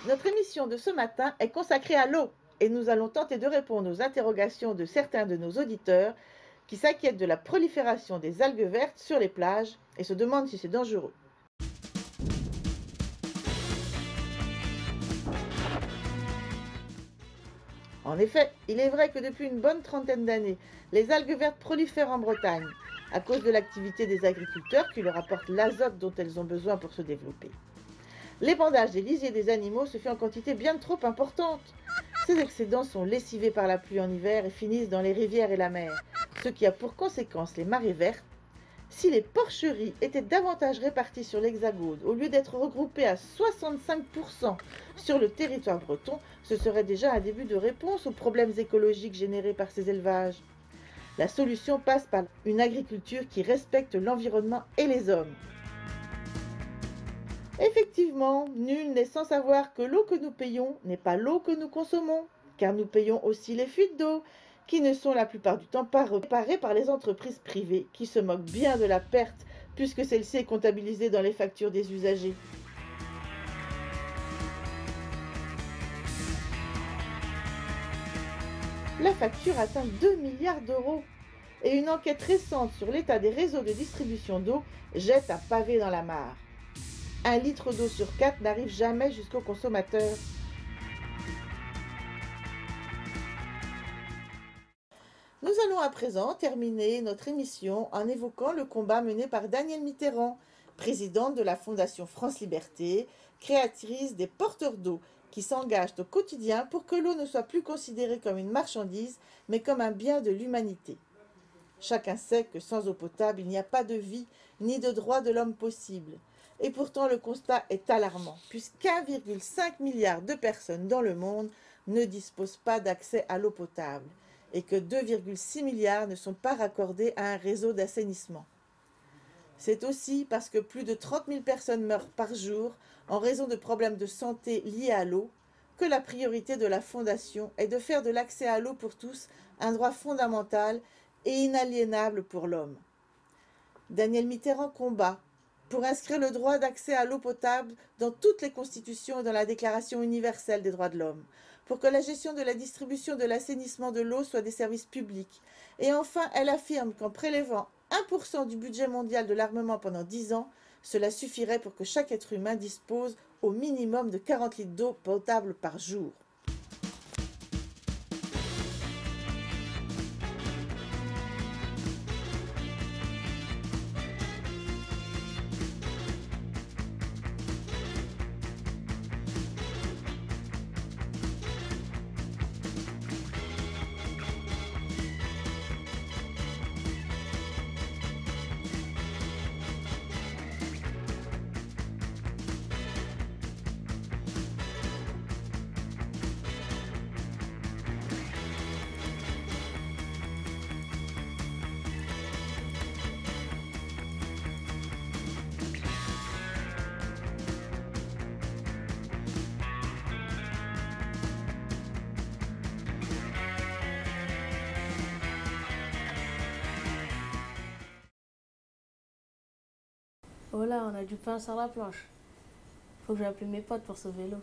Notre émission de ce matin est consacrée à l'eau et nous allons tenter de répondre aux interrogations de certains de nos auditeurs qui s'inquiètent de la prolifération des algues vertes sur les plages et se demandent si c'est dangereux. En effet, il est vrai que depuis une bonne trentaine d'années, les algues vertes prolifèrent en Bretagne à cause de l'activité des agriculteurs qui leur apportent l'azote dont elles ont besoin pour se développer. L'épandage des lisiers des animaux se fait en quantité bien trop importante. Ces excédents sont lessivés par la pluie en hiver et finissent dans les rivières et la mer, ce qui a pour conséquence les marées vertes. Si les porcheries étaient davantage réparties sur l'Hexagone, au lieu d'être regroupées à 65% sur le territoire breton, ce serait déjà un début de réponse aux problèmes écologiques générés par ces élevages. La solution passe par une agriculture qui respecte l'environnement et les hommes. Effectivement, nul n'est sans savoir que l'eau que nous payons n'est pas l'eau que nous consommons, car nous payons aussi les fuites d'eau, qui ne sont la plupart du temps pas réparées par les entreprises privées, qui se moquent bien de la perte, puisque celle-ci est comptabilisée dans les factures des usagers. La facture atteint 2 milliards d'euros, et une enquête récente sur l'état des réseaux de distribution d'eau jette un pavé dans la mare. 1 litre d'eau sur 4 n'arrive jamais jusqu'au consommateur. Nous allons à présent terminer notre émission en évoquant le combat mené par Danielle Mitterrand, présidente de la Fondation France Liberté, créatrice des porteurs d'eau, qui s'engagent au quotidien pour que l'eau ne soit plus considérée comme une marchandise, mais comme un bien de l'humanité. Chacun sait que sans eau potable, il n'y a pas de vie ni de droit de l'homme possible. Et pourtant, le constat est alarmant, puisqu'1,5 milliard de personnes dans le monde ne disposent pas d'accès à l'eau potable et que 2,6 milliards ne sont pas raccordés à un réseau d'assainissement. C'est aussi parce que plus de 30 000 personnes meurent par jour en raison de problèmes de santé liés à l'eau que la priorité de la Fondation est de faire de l'accès à l'eau pour tous un droit fondamental et inaliénable pour l'homme. Danielle Mitterrand combat pour inscrire le droit d'accès à l'eau potable dans toutes les constitutions et dans la Déclaration universelle des droits de l'homme, pour que la gestion de la distribution de l'assainissement de l'eau soit des services publics. Et enfin, elle affirme qu'en prélevant 1% du budget mondial de l'armement pendant 10 ans, cela suffirait pour que chaque être humain dispose au minimum de 40 litres d'eau potable par jour. Oh là, on a du pain sur la planche. Faut que j'appelle mes potes pour sauver l'eau.